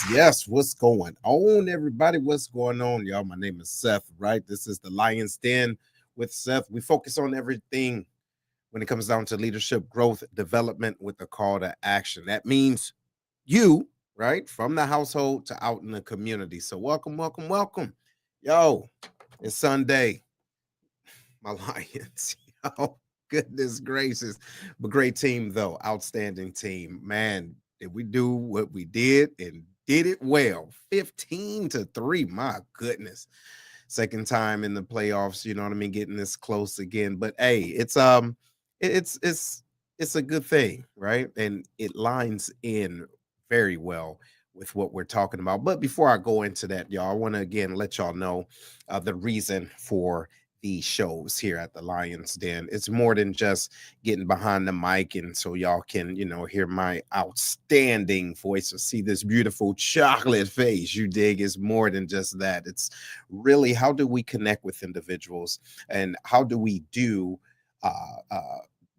Yes, what's going on, everybody? What's going on, y'all? My name is Seth, right? This is the Lion's Den with Seth. We focus on everything when it comes down to leadership, growth, development with a call to action. That means you, right? From the household to out in the community. So, welcome, welcome, welcome. Yo, it's Sunday, my Lions. Yo, goodness gracious. But great team, though. Outstanding team. Man, did we do what we did and did it well? 15-3. My goodness. Second time in the playoffs, you know what I mean? Getting this close again. But hey, it's a good thing, right? And it lines in very well with what we're talking about. But before I go into that, y'all, I want to again let y'all know the reason for the shows here at the Lions Den. It's more than just getting behind the mic and so y'all can, hear my outstanding voice or see this beautiful chocolate face. You dig? It's more than just that. It's really how do we connect with individuals and how do we uh, uh,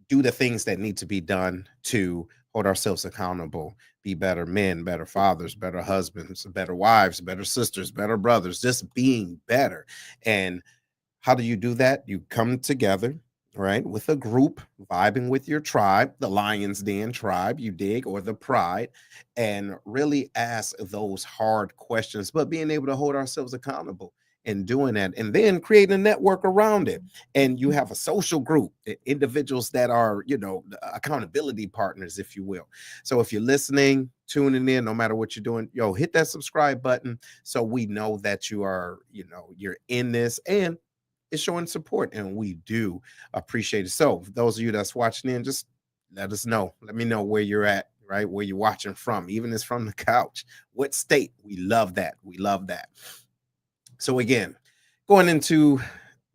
do the things that need to be done to hold ourselves accountable, be better men, better fathers, better husbands, better wives, better sisters, better brothers, just being better. And how do you do that? You come together, right, with a group, vibing with your tribe, the Lions Den tribe, you dig, or the pride, and really ask those hard questions, but being able to hold ourselves accountable and doing that, and then create a network around it. And you have a social group, individuals that are, accountability partners, if you will. So if you're listening, tuning in, no matter what you're doing, yo, hit that subscribe button so we know that you are, you're in this and it's showing support, and we do appreciate it. So, for those of you that's watching in, just let us know. Let me know where you're at, right? Where you're watching from, even if it's from the couch. What state? We love that. We love that. So again, going into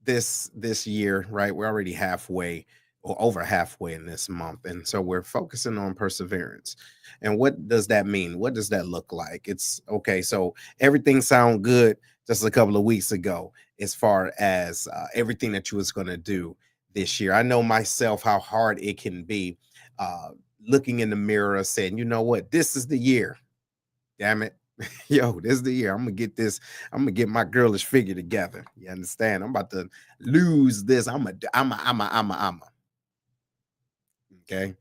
this year, right? We're already halfway or over halfway in this month, and so we're focusing on perseverance. And what does that mean? What does that look like? It's okay. So everything sound good just a couple of weeks ago, as far as everything that you was going to do this year. I know myself how hard it can be. Uh, Looking in the mirror, saying, you know what, this is the year. Damn it. Yo, this is the year. I'm gonna get this. I'm gonna get my girlish figure together. You understand? I'm about to lose this. I'm a. Okay.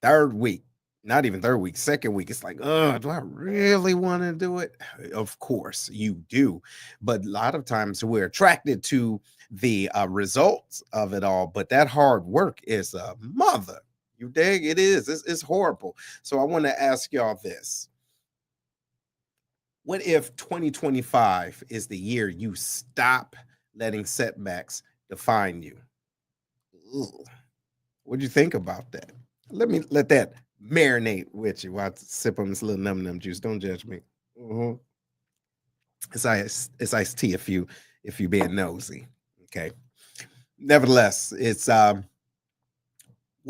Third week, not even third week, second week. It's like, oh, do I really want to do it? Of course you do. But a lot of times we're attracted to the results of it all. But that hard work is a mother. You dig? It is. It's horrible. So I want to ask y'all this. What if 2025 is the year you stop letting setbacks define you? Ugh. What do you think about that? Let me let that marinate with you while I sip on this little num num juice. Don't judge me. Mhm. It's iced tea if you being nosy. Okay. Nevertheless, it's what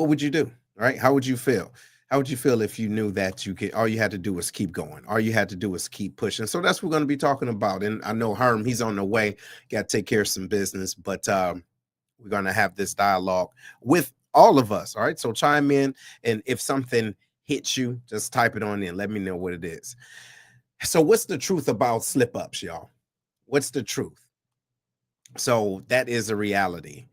would you do? Right? How would you feel? How would you feel if you knew that you could all you had to do was keep going? All you had to do was keep pushing. So that's what we're going to be talking about. And I know Herm, he's on the way, got to take care of some business, but we're going to have this dialogue with all of us. All right. So chime in. And if something hits you, just type it on in. Let me know what it is. So, what's the truth about slip ups, y'all? What's the truth? So, that is a reality,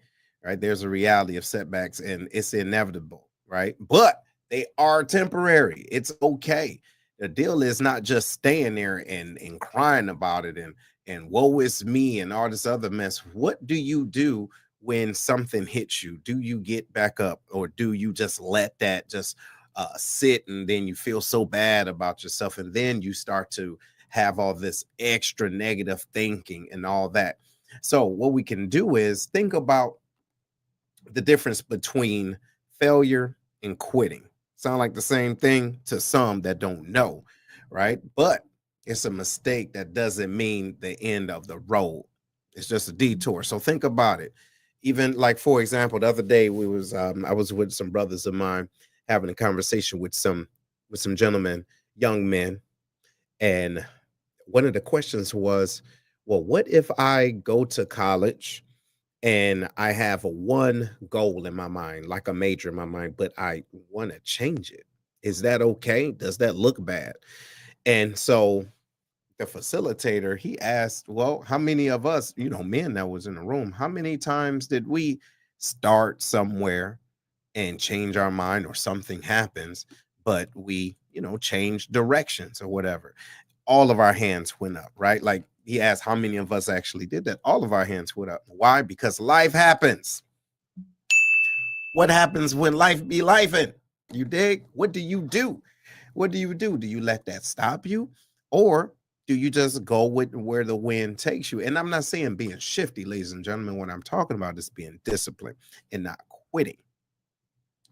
right? There's a reality of setbacks and it's inevitable, right? But they are temporary. It's okay. The deal is not just staying there and crying about it and woe is me and all this other mess. What do you do when something hits you? Do you get back up or do you just let that just sit and then you feel so bad about yourself and then you start to have all this extra negative thinking and all that? So what we can do is think about the difference between failure and quitting. Sound like the same thing to some that don't know, right? But it's a mistake that doesn't mean the end of the road. It's just a detour. So think about it. Even like for example, the other day I was with some brothers of mine having a conversation with some gentlemen, young men, and one of the questions was, well, what if I go to college and I have a one goal in my mind, like a major in my mind, but I want to change it? Is that okay? Does that look bad? And so the facilitator, he asked, well, how many of us, men that was in the room, how many times did we start somewhere and change our mind, or something happens, but we, change directions or whatever? All of our hands went up, right? Like, he asked how many of us actually did that. All of our hands went up. Why? Because life happens. What happens when life be lifing? You dig? What do you do? What do you do? Do you let that stop you? Or do you just go with where the wind takes you? And I'm not saying being shifty, ladies and gentlemen. What I'm talking about is being disciplined and not quitting.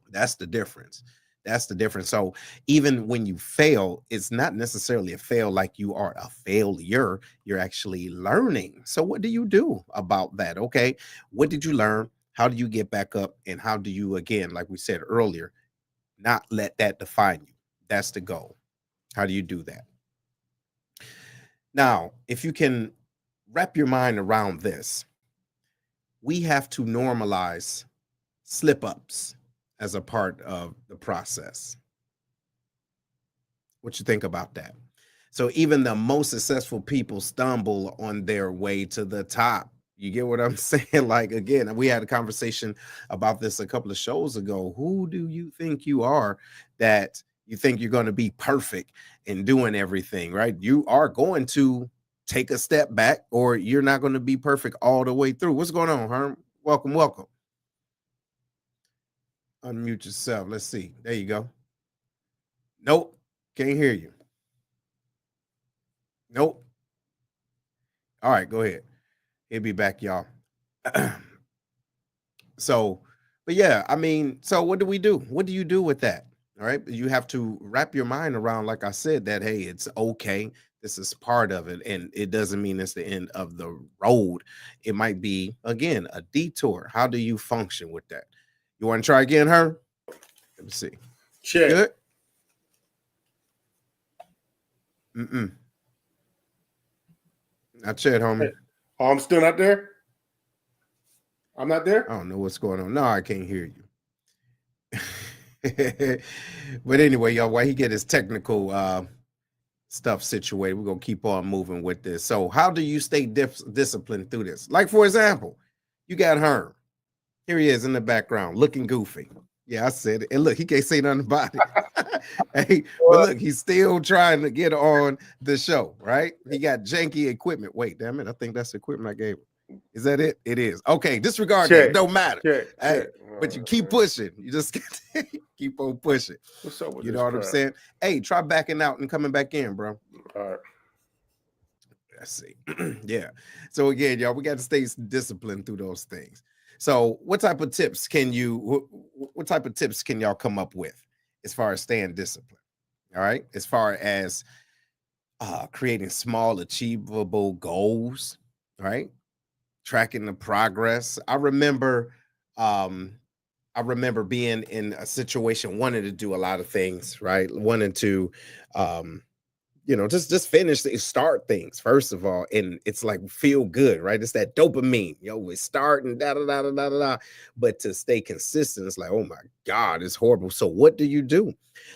That's the difference. That's the difference. So even when you fail, it's not necessarily a fail like you are a failure. You're actually learning. So what do you do about that? Okay. What did you learn? How do you get back up? And how do you, again, like we said earlier, not let that define you? That's the goal. How do you do that? Now, if you can wrap your mind around this, we have to normalize slip ups as a part of the process. What you think about that? So even the most successful people stumble on their way to the top. You get what I'm saying? Like, again, we had a conversation about this a couple of shows ago. Who do you think you are that you think you're going to be perfect in doing everything, right? You are going to take a step back, or you're not going to be perfect all the way through. What's going on, Herm? Welcome, welcome. Unmute yourself. Let's see. There you go. Nope. Can't hear you. Nope. All right, go ahead. He'll be back, y'all. So, but yeah, I mean, so what do we do? What do you do with that? All right. You have to wrap your mind around, like I said, that, hey, it's okay. This is part of it. And it doesn't mean it's the end of the road. It might be, again, a detour. How do you function with that? You want to try again, her? Let me see. Check. Good. Not yet, homie. Hey. Oh, I'm still not there? I'm not there? I don't know what's going on. No, I can't hear you. But anyway, y'all, while he get his technical stuff situated, we're going to keep on moving with this. So how do you stay disciplined through this? Like, for example, you got Herm. Here he is in the background looking goofy. Yeah, I said it. And look, he can't say nothing about it. Hey, but look, he's still trying to get on the show, right? He got janky equipment. Wait, damn it. I think that's the equipment I gave him. Is that it? It is. Okay, disregard that. It don't matter. Hey, but you keep pushing. You just keep on pushing. What's up with you know what crap? I'm saying? Hey, try backing out and coming back in, bro. All right. Let's see. Yeah. So again, y'all, we got to stay disciplined through those things. So what type of tips can y'all come up with as far as staying disciplined? All right. As far as creating small, achievable goals, right? Tracking the progress. I remember being in a situation, wanting to do a lot of things, right? Wanting to just finish, start things first of all, and it's like feel good, right? It's that dopamine, we start and da da da da da da. But to stay consistent, it's like, oh my God, it's horrible. So what do you do?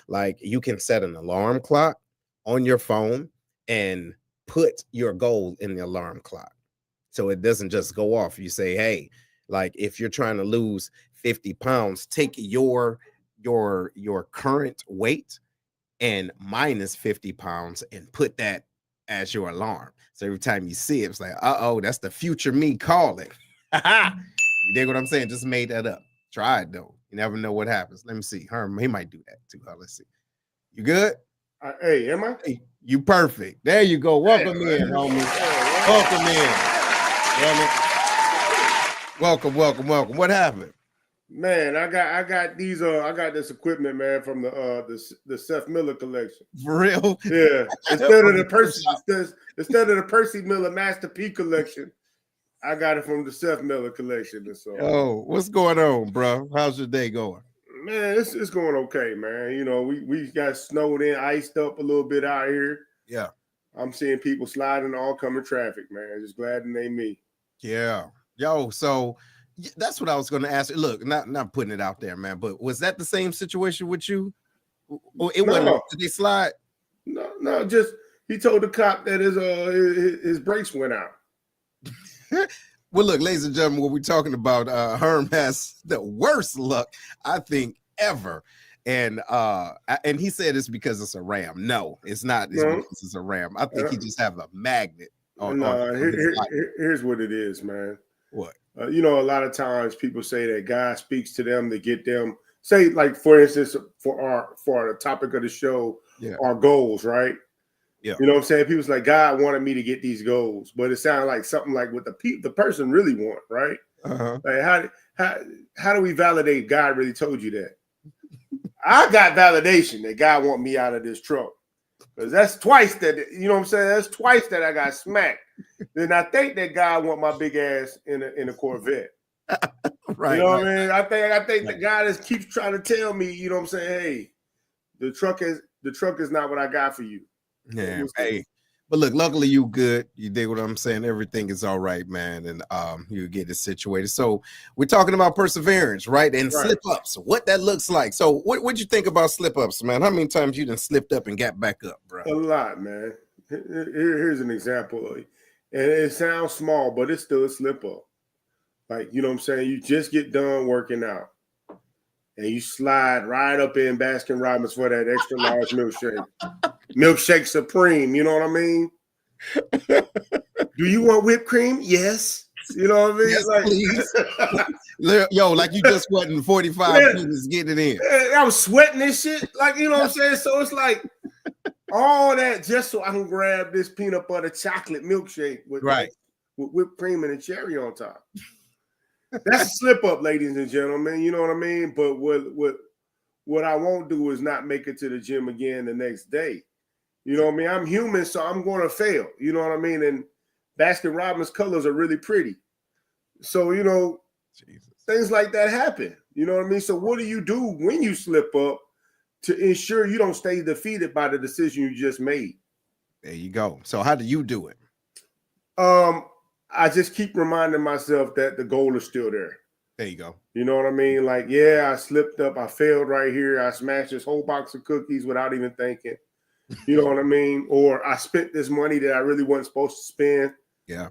Like, you can set an alarm clock on your phone and put your goal in the alarm clock, so it doesn't just go off. You say, hey, like if you're trying to lose 50 pounds, take your current weight and minus 50 pounds and put that as your alarm. So every time you see it, it's like, uh-oh, that's the future me calling. You dig what I'm saying? Just made that up. Try it though. You never know what happens. Let me see. Herm, he might do that too. Let's see. You good? Hey, am I? Hey, you perfect. There you go. Welcome in, homie. Welcome in. Welcome. What happened? Man, I got these I got this equipment, man, from the Seth Miller collection. For real? Yeah. Instead of the Percy Miller Master P collection, I got it from the Seth Miller collection. And so, oh, what's going on, bro? How's your day going? Man, it's going okay, man. We got snowed in, iced up a little bit out here. Yeah. I'm seeing people sliding oncoming traffic, man. Just glad it ain't me. Yeah. Yo, so that's what I was going to ask. Look, not putting it out there, man, but was that the same situation with you? It wasn't. Did they slide? No, No, just he told the cop that his brakes went out. Well, look, ladies and gentlemen, what we're talking about, Herm has the worst luck, I think, ever. And he said it's because it's a ram. No, it's not. It's No, because it's a ram. I think he just have a magnet no. on his life. Here's what it is, man. What? You know, a lot of times people say that God speaks to them to get them. Say, like for instance, for the topic of the show, Yeah. our goals, right? Yeah. You know what I'm saying? People's like, God wanted me to get these goals, but it sounded like something like what the person really want, right? Uh-huh. Like how do we validate God really told you that? I got validation that God want me out of this truck. Because that's twice that, you know what I'm saying? That's twice that I got smacked. Then I think that God want my big ass in a Corvette. Right. You know right. what I mean? I think that God just keeps trying to tell me, you know what I'm saying? Hey, the truck is not what I got for you. Yeah. Hey, but look, luckily you good. You dig what I'm saying? Everything is all right, man. And you get it situated. So we're talking about perseverance, right? And Right. slip-ups, what that looks like. So what'd you think about slip-ups, man? How many times you done slipped up and got back up, bro? A lot, man. Here's an example. And it sounds small, but it's still a slip up. Like, you know what I'm saying? You just get done working out. And you slide right up in Baskin Robbins for that extra large milkshake. Milkshake Supreme, you know what I mean? Do you want whipped cream? Yes. You know what I mean? Yes, like, please. Yo, like you just wasn't 45 minutes getting it in. I was sweating this shit. Like, you know what I'm saying? So it's like all that just so I can grab this peanut butter chocolate milkshake with whipped cream and a cherry on top. That's a slip up, ladies and gentlemen. You know what I mean? But what I won't do is not make it to the gym again the next day. You know what I mean? I'm human, so I'm going to fail. You know what I mean? And Baskin Robbins colors are really pretty. So, you know, things like that happen. You know what I mean? So what do you do when you slip up to ensure you don't stay defeated by the decision you just made? There you go. So how do you do it? I just keep reminding myself that the goal is still there. There you go. You know what I mean? Like, yeah, I slipped up. I failed right here. I smashed this whole box of cookies without even thinking. You know what I mean? Or I spent this money that I really wasn't supposed to spend. Yeah.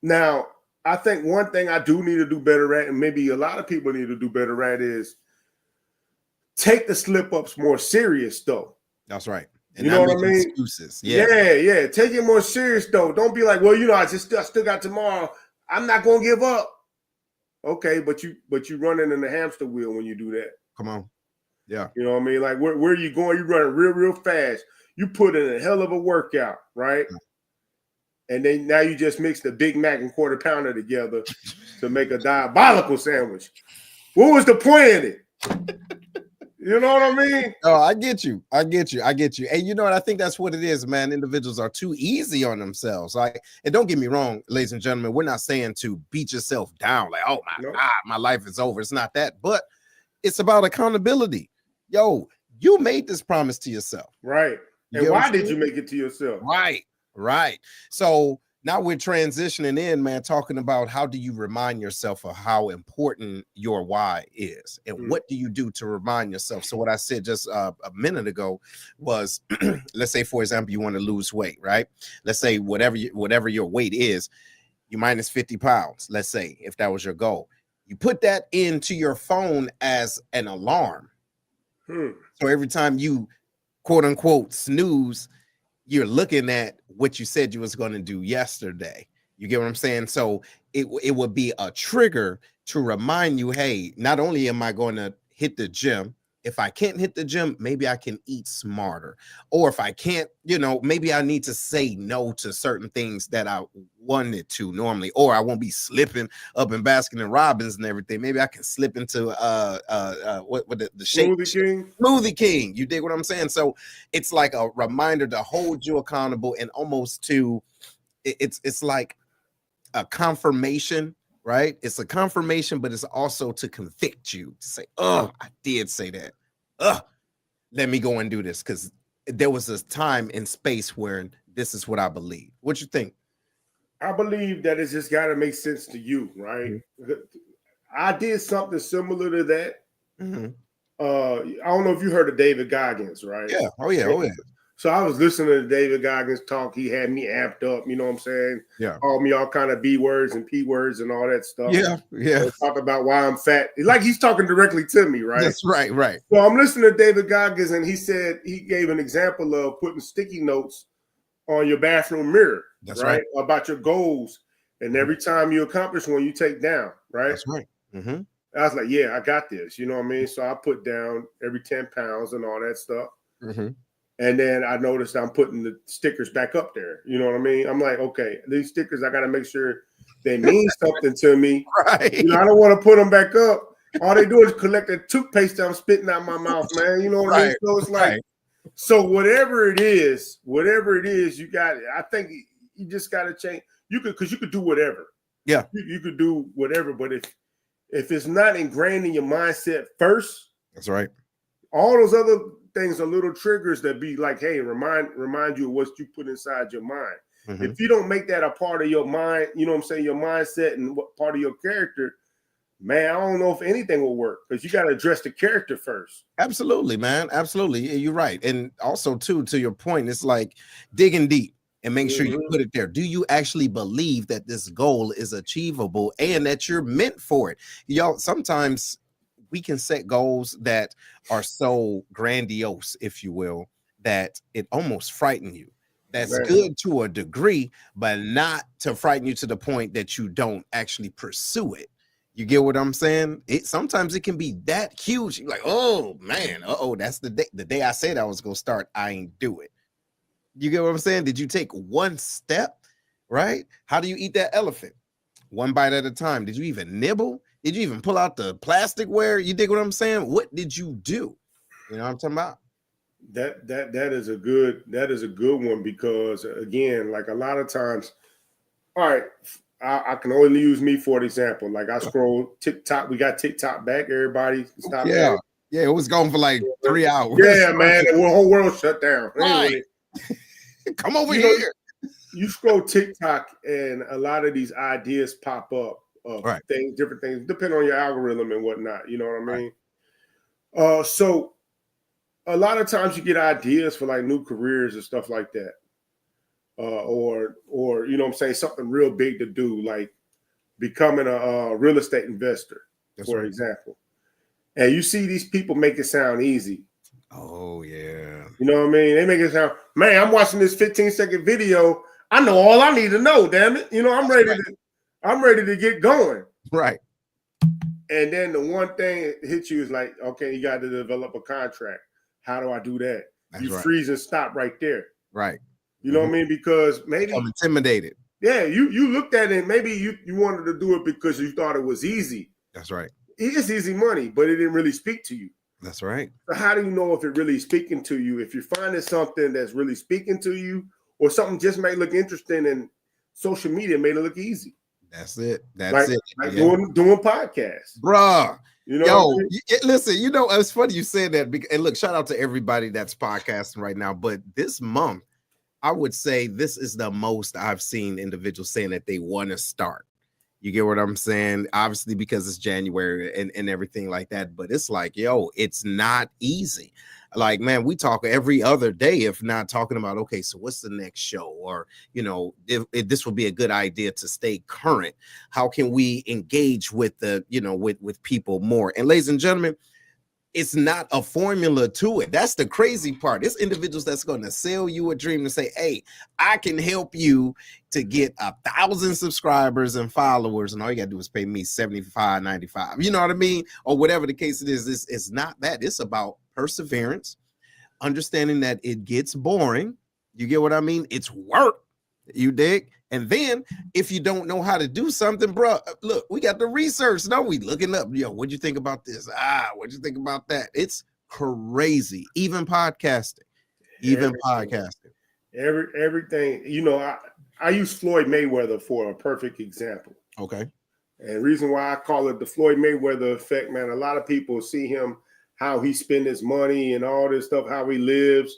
Now, I think one thing I do need to do better at, and maybe a lot of people need to do better at, is take the slip-ups more serious, though. That's right. And you know what I mean? Excuses. Yeah. Take it more serious, though. Don't be like, well, you know, I still got tomorrow. I'm not gonna give up. Okay, but you running in the hamster wheel when you do that. Come on. Yeah. You know what I mean? Like, where are you going? You running real fast. You put in a hell of a workout, right? And then now you just mix the Big Mac and quarter pounder together to make a diabolical sandwich. What was the point in it? You know what I mean? Oh, I get you. And you know what? I think that's what it is, man. Individuals are too easy on themselves. Like, and don't get me wrong, ladies and gentlemen, we're not saying to beat yourself down. Like, oh my God, my life is over. It's not that, but it's about accountability. Yo, you made this promise to yourself. Right. And why did you make it to yourself? Right. So now we're transitioning in, man, talking about how do you remind yourself of how important your why is and what do you do to remind yourself? So what I said just a minute ago was, let's say, for example, you want to lose weight, right? Let's say whatever your weight is, you minus 50 pounds, let's say, if that was your goal. You put that into your phone as an alarm. So every time you, quote unquote, snooze, you're looking at what you said you was going to do yesterday. You get what I'm saying? So it would be a trigger to remind you, hey, not only am I going to hit the gym, if I can't hit the gym, maybe I can eat smarter. Or if I can't, you know, maybe I need to say no to certain things that I wanted to normally, or I won't be slipping up in Baskin and Robbins and everything. Maybe I can slip into what the shake Smoothie King. You dig what I'm saying? So it's like a reminder to hold you accountable and almost to it's like a confirmation. Right? It's a confirmation, but it's also to convict you to say, oh, I did say that. Let me go and do this because there was a time and space where this is what I believe. What you think? I believe that it's just got to make sense to you, right? I did something similar to that. I don't know if you heard of David Goggins, right? Yeah. Oh, yeah. So I was listening to David Goggins talk. He had me amped up, you know what I'm saying? Yeah. Called me all kind of B words and P words and all that stuff. Yeah. Yeah. Talk about why I'm fat. Like he's talking directly to me, right? That's right. Right. So I'm listening to David Goggins, and he said he gave an example of putting sticky notes on your bathroom mirror. That's right. About your goals. And every time you accomplish one, you take down, right? That's right. Mm-hmm. I was like, yeah, I got this. You know what I mean? So I put down every 10 pounds and all that stuff. Mm-hmm. And then I noticed I'm putting the stickers back up there. You know what I mean? I'm like, okay, these stickers, I got to make sure they mean something to me. Right. You know, I don't want to put them back up. All they do is collect the toothpaste that I'm spitting out my mouth, man. You know what I mean? So it's like, so whatever it is, you got it. I think you just got to change. You could do whatever. Yeah. You could do whatever. But if it's not ingrained in your mindset first, that's right. All those other things are little triggers that be like, hey, remind you of what you put inside your mind. Mm-hmm. If you don't make that a part of your mind, you know what I'm saying, your mindset and what part of your character, man, I don't know if anything will work because you got to address the character first. Absolutely, man. Absolutely. You're right. And also, too, to your point, it's like digging deep and make sure you put it there. Do you actually believe that this goal is achievable and that you're meant for it? Y'all, sometimes we can set goals that are so grandiose, if you will, that it almost frightens you. That's good to a degree, but not to frighten you to the point that you don't actually pursue it. You get what I'm saying? Sometimes it can be that huge. You're like, oh man, that's the day I said I was gonna start, I ain't do it. You get what I'm saying? Did you take one step? Right? How do you eat that elephant? One bite at a time. Did you even nibble? Did you even pull out the plasticware? You dig what I'm saying? What did you do? You know what I'm talking about? That is a good one because again, like a lot of times, all right, I can only use me for an example. Like I scroll TikTok, we got TikTok back. Everybody stop. Yeah, it was going for like 3 hours. Yeah, man, the whole world shut down. Right. Anyway, come over here. You scroll TikTok, and a lot of these ideas pop up. Things, different things, depending on your algorithm and whatnot. You know what I mean? Right. So a lot of times you get ideas for like new careers and stuff like that. Or you know what I'm saying, something real big to do, like becoming a real estate investor, for example. And you see these people make it sound easy. Oh, yeah. You know what I mean? They make it sound, man, I'm watching this 15-second video. I know all I need to know, damn it. You know, I'm ready to get going. Right. And then the one thing that hits you is like, okay, you got to develop a contract. How do I do that? You freeze and stop right there. Right. You know what I mean? Because maybe I'm intimidated. Yeah, you looked at it. Maybe you wanted to do it because you thought it was easy. That's right. It's easy money, but it didn't really speak to you. That's right. So how do you know if it really speaking to you? If you're finding something that's really speaking to you, or something just may look interesting and social media made it look easy. That's it. That's it. Like doing podcasts, bruh. You know, listen. You know, it's funny you said that. And look, shout out to everybody that's podcasting right now. But this month, I would say this is the most I've seen individuals saying that they want to start. You get what I'm saying? Obviously, because it's January and everything like that. But it's like, yo, it's not easy. Like, man, we talk every other day, if not talking about, okay, so what's the next show? Or, you know, if this would be a good idea to stay current. How can we engage with the, you know, with people more? And ladies and gentlemen, it's not a formula to it. That's the crazy part. It's individuals that's going to sell you a dream and say, hey, I can help you to get 1,000 subscribers and followers. And all you got to do is pay me $75.95. You know what I mean? Or whatever the case it is. It's not that. It's about perseverance, understanding that it gets boring. You get what I mean? It's work. You dig? And then if you don't know how to do something, bro, look, we got the research. No, we looking up. Yo, what'd you think about this? What'd you think about that? It's crazy. Even podcasting. Everything. You know, I use Floyd Mayweather for a perfect example. Okay. And the reason why I call it the Floyd Mayweather effect, man, a lot of people see him, how he spend his money and all this stuff, how he lives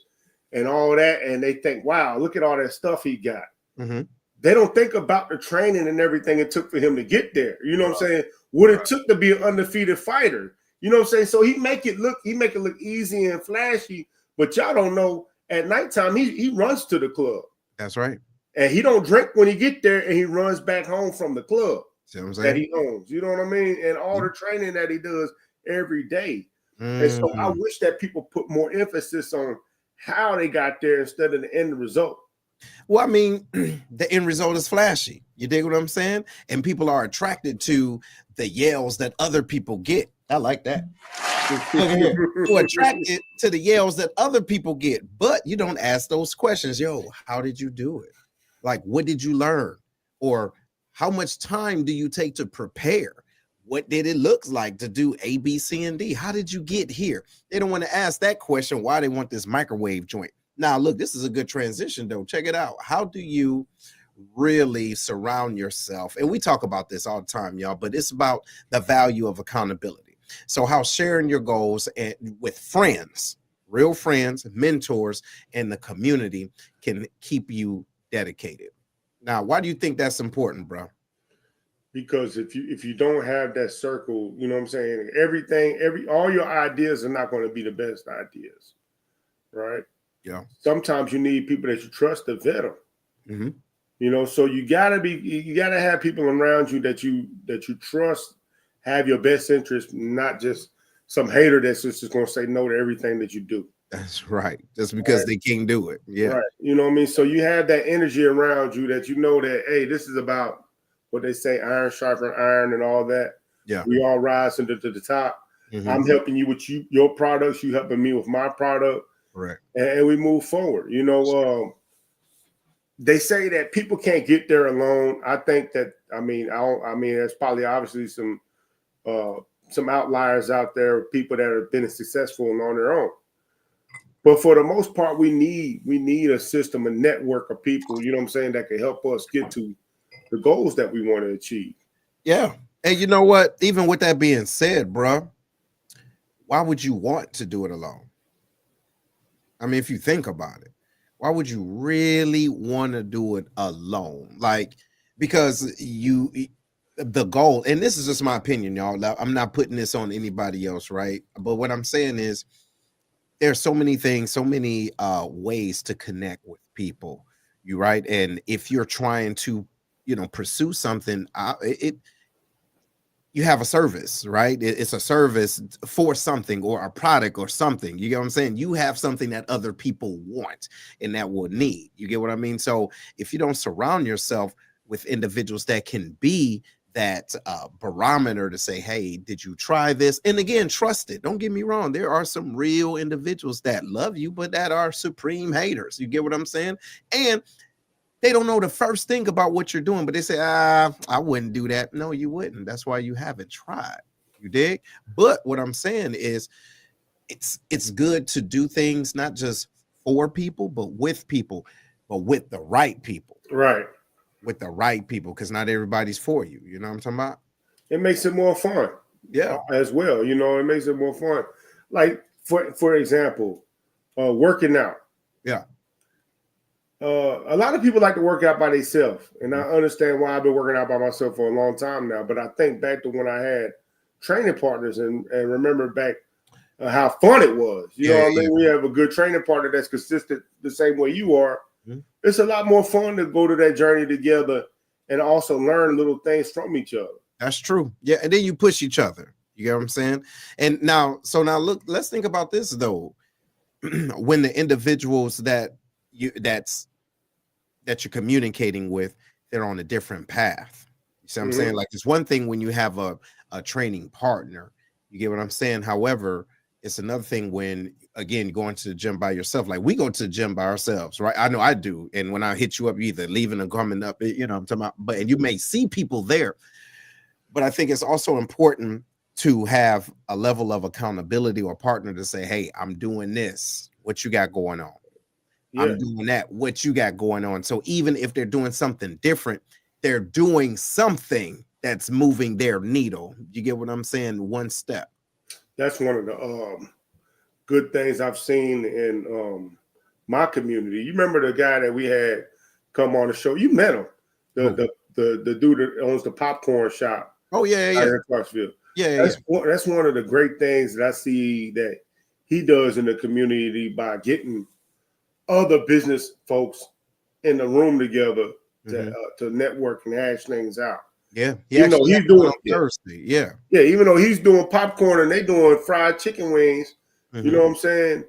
and all that. And they think, wow, look at all that stuff he got. Mm-hmm. They don't think about the training and everything it took for him to get there. You know what I'm saying? What it took to be an undefeated fighter. You know what I'm saying? So he make it look easy and flashy, but y'all don't know at nighttime he runs to the club. That's right. And he don't drink when he get there, and he runs back home from the club See what I'm that saying? he owns. You know what I mean? And all the training that he does every day. And so I wish that people put more emphasis on how they got there instead of the end result. Well, I mean, the end result is flashy. You dig what I'm saying? And people are attracted to the yells that other people get. I like that. Look at here. You're attracted to the yells that other people get, but you don't ask those questions. Yo, how did you do it? Like, what did you learn? Or how much time do you take to prepare? What did it look like to do A, B, C, and D? How did you get here? They don't want to ask that question. Why they want this microwave joint? Now, look, this is a good transition, though. Check it out. How do you really surround yourself? And we talk about this all the time, y'all, but it's about the value of accountability. So how sharing your goals with friends, real friends, mentors, and the community can keep you dedicated. Now, why do you think that's important, bro? Because if you don't have that circle, you know what I'm saying, all your ideas are not going to be the best ideas, right? Yeah. Sometimes you need people that you trust to vet them. You know, so you gotta have people around you that you trust, have your best interest, not just some hater that's just going to say no to everything that you do. That's right. Just because they can't do it. Yeah. Right. You know what I mean? So you have that energy around you that you know that, hey, this is about what they say, iron sharpen iron and all that. Yeah. We all rise to the top. I'm helping you with your products. You helping me with my product. Right. And we move forward. You know, they say that people can't get there alone. I think that, I mean, there's probably obviously some outliers out there, people that have been successful and on their own. But for the most part, we need a system, a network of people, you know what I'm saying, that can help us get to the goals that we want to achieve. Yeah. And you know what? Even with that being said, bro, why would you want to do it alone? I mean, if you think about it, why would you really want to do it alone? Like, because the goal, and this is just my opinion, y'all. I'm not putting this on anybody else, right? But what I'm saying is there's so many things, so many ways to connect with people, you right? And if you're trying to, pursue something, you have a service, right? It's a service for something or a product or something. You get what I'm saying? You have something that other people want and that will need. You get what I mean? So if you don't surround yourself with individuals that can be that barometer to say, hey, did you try this? And again, trust it. Don't get me wrong. There are some real individuals that love you, but that are supreme haters. You get what I'm saying? And they don't know the first thing about what you're doing, but they say, I wouldn't do that. No, you wouldn't. That's why you haven't tried. You dig? But what I'm saying is it's good to do things not just for people, but with the right people. Right. With the right people, because not everybody's for you. You know what I'm talking about? It makes it more fun. Yeah. As well. You know, it makes it more fun. Like, for example, working out. Yeah. A lot of people like to work out by themselves, and I understand why I've been working out by myself for a long time now. But I think back to when I had training partners and remember back how fun it was. You know what I mean? We have a good training partner that's consistent the same way you are. It's a lot more fun to go to that journey together and also learn little things from each other. That's true. Yeah, and then you push each other. You get what I'm saying? And now look, let's think about this though. When the individuals that you're communicating with, they're on a different path. You see what I'm saying? Like, it's one thing when you have a training partner. You get what I'm saying? However, it's another thing when, again, going to the gym by yourself. Like, we go to the gym by ourselves, right? I know I do. And when I hit you up, you either leaving or coming up, I'm talking about, and you may see people there. But I think it's also important to have a level of accountability or partner to say, hey, I'm doing this. What you got going on? Yeah. I'm doing that. What you got going on? So even if they're doing something different, they're doing something that's moving their needle. You get what I'm saying? One step. That's one of the good things I've seen in my community. You remember the guy that we had come on the show? You met him, the dude that owns the popcorn shop. Oh yeah, yeah. In Clarksville. Yeah, that's one of the great things that I see that he does in the community by getting other business folks in the room together Mm-hmm. to network and hash things out. Yeah, he Even though actually had he's one doing, on Thursday. Yeah. yeah, even though he's doing popcorn and they doing fried chicken wings, you know Mm-hmm. what I'm saying?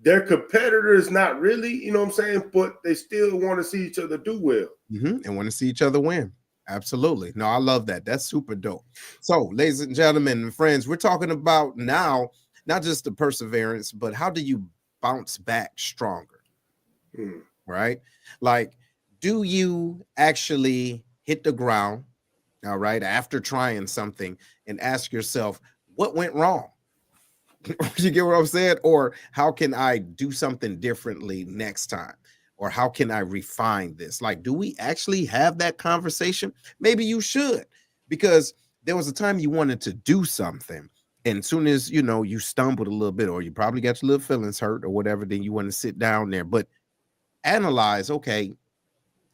Their competitors, not really, you know what I'm saying, but they still want to see each other do well. Mm-hmm. And want to see each other win. Absolutely. No, I love that. That's super dope. So, ladies and gentlemen and friends, we're talking about now not just the perseverance, but how do you bounce back stronger? Mm. Right? Like, do you actually hit the ground, all right, after trying something and ask yourself, what went wrong? You get what I'm saying? Or how can I do something differently next time? Or how can I refine this? Like, do we actually have that conversation? Maybe you should, because there was a time you wanted to do something. And soon as you stumbled a little bit, or you probably got your little feelings hurt or whatever, then you want to sit down there. But analyze, okay,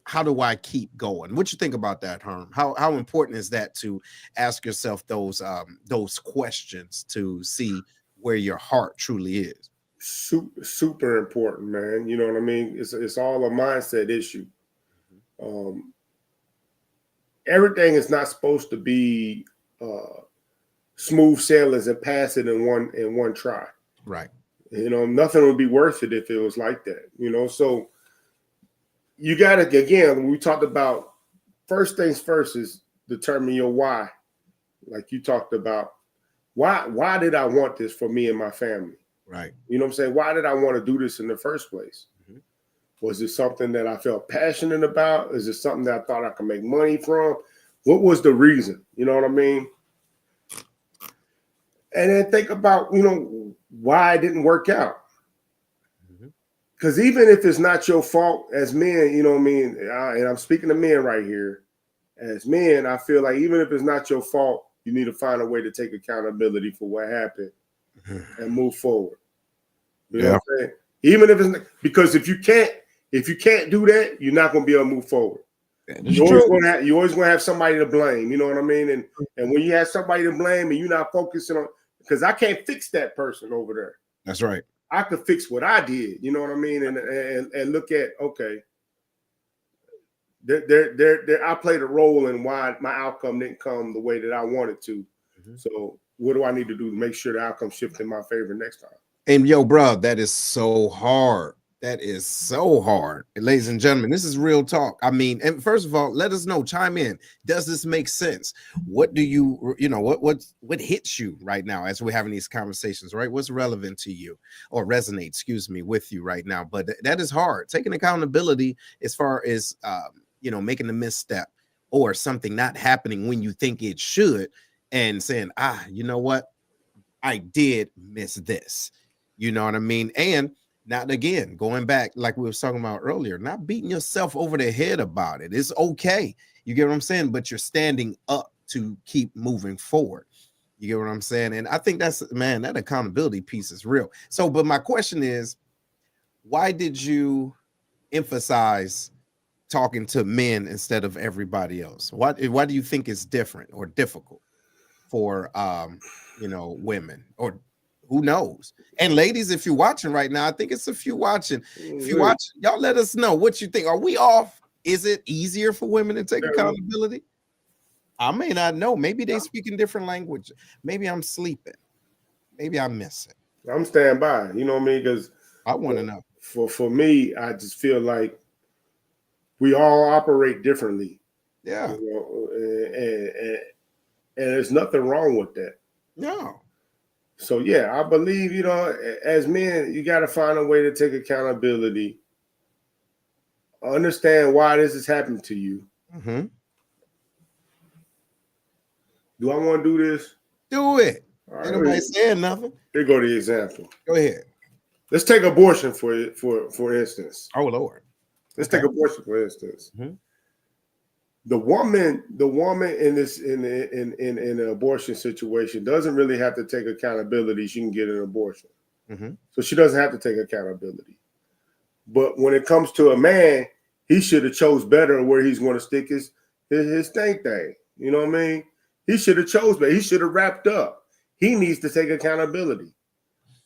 how do I keep going? What you think about that, Herm? How important is that to ask yourself those questions to see where your heart truly is? Super important, man. You know what I mean? It's all a mindset issue. Um, Everything is not supposed to be smooth sailings and pass it in one try. Right. You know, nothing would be worth it if it was like that. You know, so you got to, again, we talked about first things first is determine your why. Like you talked about, why did I want this for me and my family? Right. You know what I'm saying? Why did I want to do this in the first place? Mm-hmm. Was it something that I felt passionate about? Is it something that I thought I could make money from? What was the reason? You know what I mean? And then think about, why it didn't work out. Because even if it's not your fault as men, you know what I mean? And I'm speaking to men right here. As men, I feel like even if it's not your fault, you need to find a way to take accountability for what happened and move forward. You know what I'm saying? Even if it's because if you can't do that, you're not going to be able to move forward. You're always going to have somebody to blame. You know what I mean? And when you have somebody to blame and you're not focusing on, because I can't fix that person over there. That's right. I could fix what I did. You know what I mean? And look at, okay, I played a role in why my outcome didn't come the way that I wanted to. Mm-hmm. So what do I need to do to make sure the outcome shifts in my favor next time? And yo, bro, that is so hard. That is so hard. And ladies and gentlemen, this is real talk. I mean, and first of all, let us know, chime in. Does this make sense? What do what hits you right now as we're having these conversations, right? What's relevant to you or resonate, excuse me, with you right now? But that is hard. Taking accountability as far as making a misstep or something not happening when you think it should, and saying, you know what? I did miss this. You know what I mean? And not again, going back, like we were talking about earlier, not beating yourself over the head about it. It's okay. You get what I'm saying? But you're standing up to keep moving forward. You get what I'm saying? And I think that accountability piece is real. So, but my question is, why did you emphasize talking to men instead of everybody else? Why do you think it's different or difficult for women, or who knows? And ladies, if you're watching right now, I think it's a few watching. If you watch, y'all let us know what you think. Are we off? Is it easier for women to take accountability? I may not know. Maybe they speak in different language. Maybe I'm sleeping. Maybe I miss it. I'm standing by. You know what I mean? Because I want to know. For me, I just feel like we all operate differently. Yeah. And there's nothing wrong with that. No. So yeah, I believe, as men, you got to find a way to take accountability. Understand why this has happened to you. Mm-hmm. Do I want to do this? Do it. Right, ain't nobody saying nothing. Here go the example. Go ahead. Let's take abortion for instance. Oh Lord. Let's take abortion for instance. Mm-hmm. The woman in this in an abortion situation doesn't really have to take accountability. She can get an abortion, so she doesn't have to take accountability. But when it comes to a man, he should have chose better where he's going to stick his thing. You know what I mean? He should have chose better. He should have wrapped up. He needs to take accountability,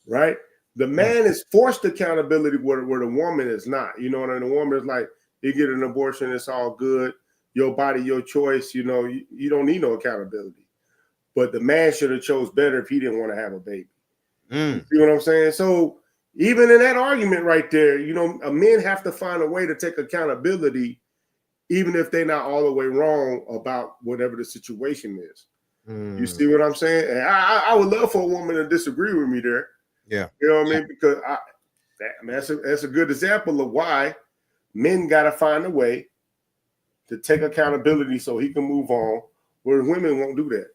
right? The man is forced accountability where the woman is not. You know what I mean? The woman is like, you get an abortion, it's all good. Your body, your choice. You know, you don't need no accountability. But the man should have chose better if he didn't want to have a baby. You see what I'm saying? So even in that argument right there, you know, men have to find a way to take accountability, even if they're not all the way wrong about whatever the situation is. You see what I'm saying? And I would love for a woman to disagree with me there. Yeah. You know what I mean? Because that's a good example of why men got to find a way to take accountability so he can move on, where women won't do that.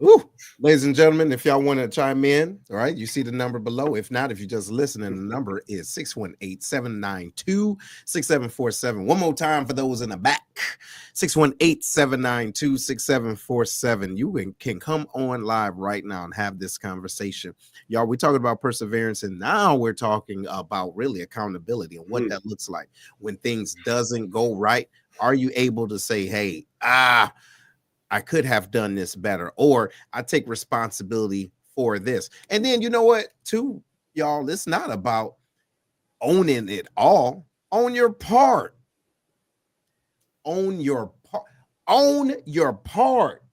Ooh. Ladies and gentlemen, if y'all want to chime in, all right, you see the number below. If not, if you're just listening, the number is 618-792-6747. One more time for those in the back, 618-792-6747. You can come on live right now and have this conversation. Y'all, we're talking about perseverance, and now we're talking about really accountability and what that looks like. When things doesn't go right, are you able to say, hey, I could have done this better, or I take responsibility for this? And then, you know what, too, y'all, it's not about owning it all. Own your part. Own your part. Own your part.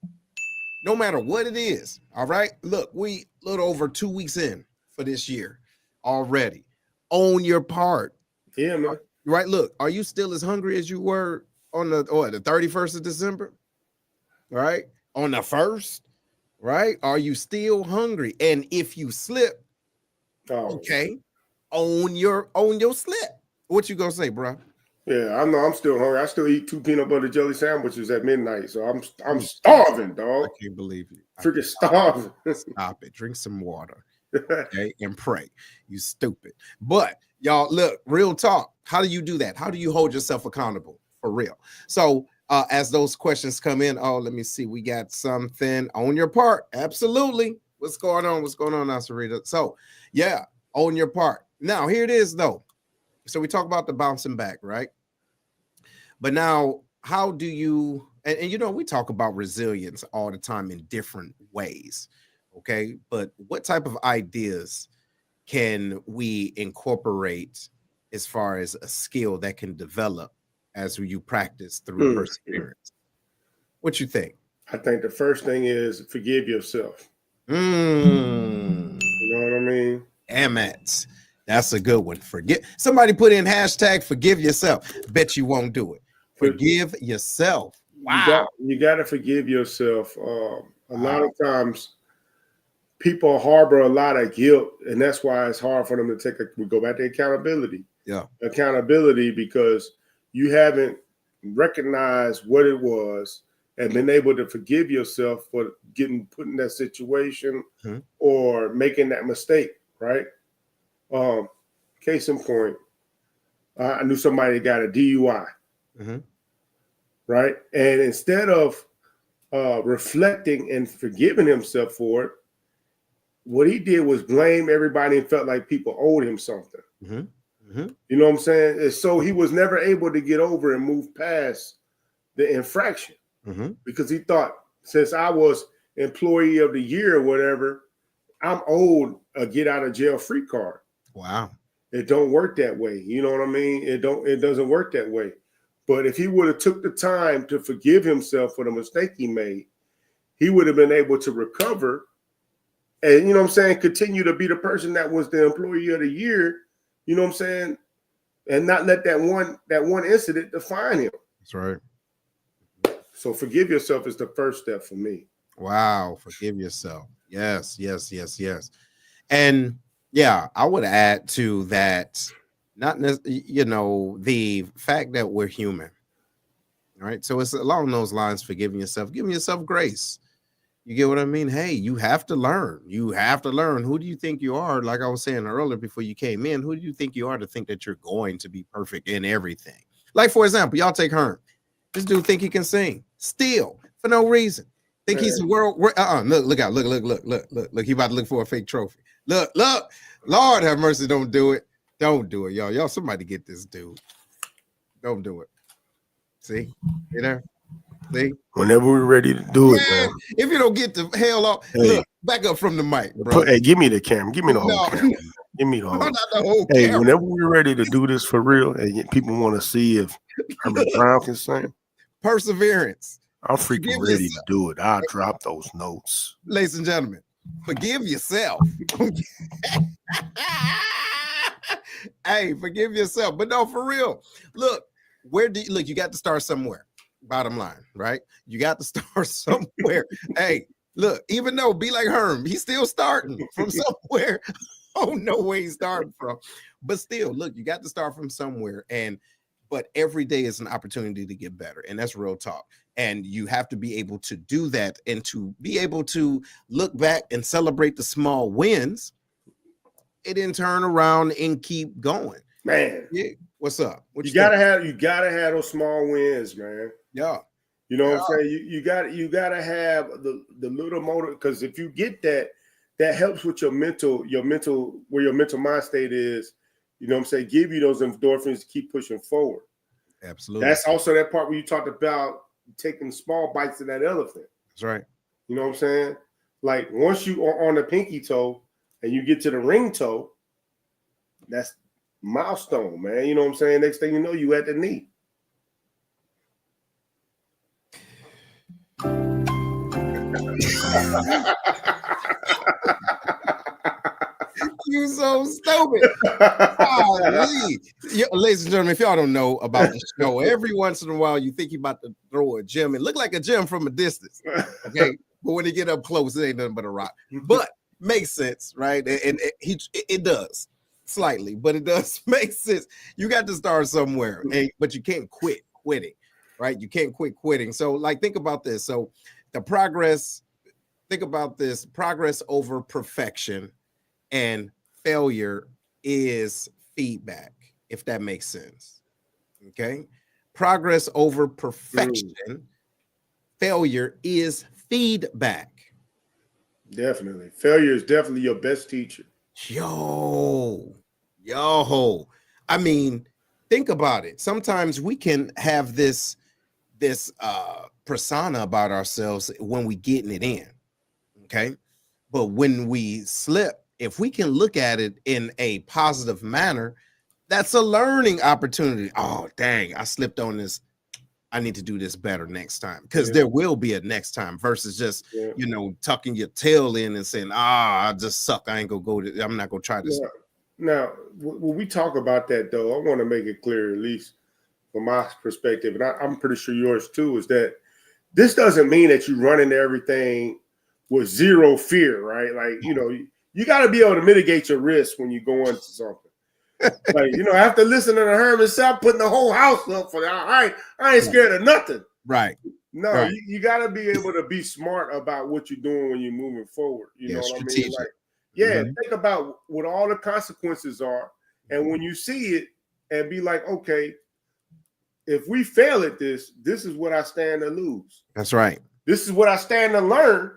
No matter what it is. All right. Look, we a little over 2 weeks in for this year already. Own your part. Yeah, man. Right. Look, are you still as hungry as you were on the 31st of December? Right, on the 1st, right? Are you still hungry? And if you slip, okay, own your slip. What you gonna say, bro? Yeah, I know I'm still hungry. I still eat 2 peanut butter jelly sandwiches at midnight, so I'm starving, dog. I can't believe you. Freaking starving. Stop it. Drink some water, okay, and pray. You stupid. But y'all, look, real talk. How do you do that? How do you hold yourself accountable for real? So. As those questions come in, let me see. We got something on your part. Absolutely. What's going on? What's going on, Nasarita? So, yeah, own your part. Now, here it is, though. So we talk about the bouncing back, right? But now, how do you, and you know, we talk about resilience all the time in different ways, okay? But what type of ideas can we incorporate as far as a skill that can develop as you practice through perseverance? What you think? I think the first thing is forgive yourself. You know what I mean? That's a good one. Somebody put in hashtag forgive yourself. Bet you won't do it. Forgive yourself. Wow. You got to forgive yourself. A lot of times people harbor a lot of guilt, and that's why it's hard for them to we go back to accountability. Yeah. Accountability, because you haven't recognized what it was and been able to forgive yourself for getting put in that situation or making that mistake, right? Case in point, I knew somebody that got a DUI, right? And instead of reflecting and forgiving himself for it, what he did was blame everybody and felt like people owed him something. You know what I'm saying? And so he was never able to get over and move past the infraction because he thought, since I was employee of the year or whatever, I'm owed a get out of jail free card. Wow. It don't work that way. You know what I mean? It doesn't work that way. But if he would have took the time to forgive himself for the mistake he made, he would have been able to recover and, you know what I'm saying, continue to be the person that was the employee of the year. You know what I'm saying? And not let that one incident define him. That's right. So forgive yourself is the first step for me. Wow. Forgive yourself. Yes. And yeah, I would add to that, the fact that we're human. All right. So it's along those lines, forgiving yourself, giving yourself grace. You get what I mean? Hey, you have to learn. You have to learn. Who do you think you are? Like I was saying earlier before you came in, who do you think you are to think that you're going to be perfect in everything? Like, for example, y'all take Herm. This dude think he can sing still for no reason. Think he's a world. Look out. Look. He about to look for a fake trophy. Look. Lord have mercy. Don't do it. Don't do it, y'all. Y'all, somebody get this dude. Don't do it. See? You know? See? Whenever we're ready to do it, man. If you don't get the hell off, look, back up from the mic, bro. Hey, give me the camera. Give me the whole camera. Give me the whole. Not the whole Hey, camera. whenever we're ready to do this for real, and people want to see if Herman Brown can sing, Perseverance. I'm freaking ready to do it. I'll drop those notes. Ladies and gentlemen, forgive yourself. Hey, forgive yourself. But no, for real. Look, you got to start somewhere. Bottom line, right? You got to start somewhere. Hey, look, even though be like Herm, he's still starting from somewhere. Oh, no way he's starting from. But still, look, you got to start from somewhere. But every day is an opportunity to get better. And that's real talk. And you have to be able to do that and to be able to look back and celebrate the small wins. It then turn around and keep going. Man. Yeah. What's up? You gotta have those small wins, man. Yeah. You know what I'm saying? You gotta have the little motor, because if you get that, that helps with your mental, where your mental mind state is, you know what I'm saying, give you those endorphins to keep pushing forward. Absolutely. That's also that part where you talked about taking small bites of that elephant. That's right. You know what I'm saying? Like once you are on the pinky toe and you get to the ring toe, that's milestone, man. You know what I'm saying? Next thing you know, you at the knee. You so stupid. Ladies and gentlemen, if y'all don't know about the show, every once in a while you think you're about to throw a gem and look like a gem from a distance. Okay. But when they get up close, it ain't nothing but a rock. But makes sense, right? And it does slightly, but it does make sense. You got to start somewhere, but you can't quit quitting, right? You can't quit quitting. So, like, think about this. So, think about this: progress over perfection and failure is feedback, if that makes sense. Okay. Progress over perfection, failure is feedback. Definitely. Failure is definitely your best teacher. Yo. I mean, think about it. Sometimes we can have this persona about ourselves when we getting it in. Okay. But when we slip, if we can look at it in a positive manner, that's a learning opportunity. Oh, dang, I slipped on this. I need to do this better next time, because there will be a next time versus just, tucking your tail in and saying, I just suck. I'm not going to try this. Now, when we talk about that, though, I want to make it clear, at least from my perspective, and I'm pretty sure yours too, is that this doesn't mean that you run into everything with zero fear, right? Like, you got to be able to mitigate your risk when you go into something. Like, after listening to Herman Seth putting the whole house up for that, I ain't scared of nothing. Right. No, right. You got to be able to be smart about what you're doing when you're moving forward. You know what I mean? Like, think about what all the consequences are. And when you see it and be like, okay, if we fail at this, this is what I stand to lose. That's right. This is what I stand to learn.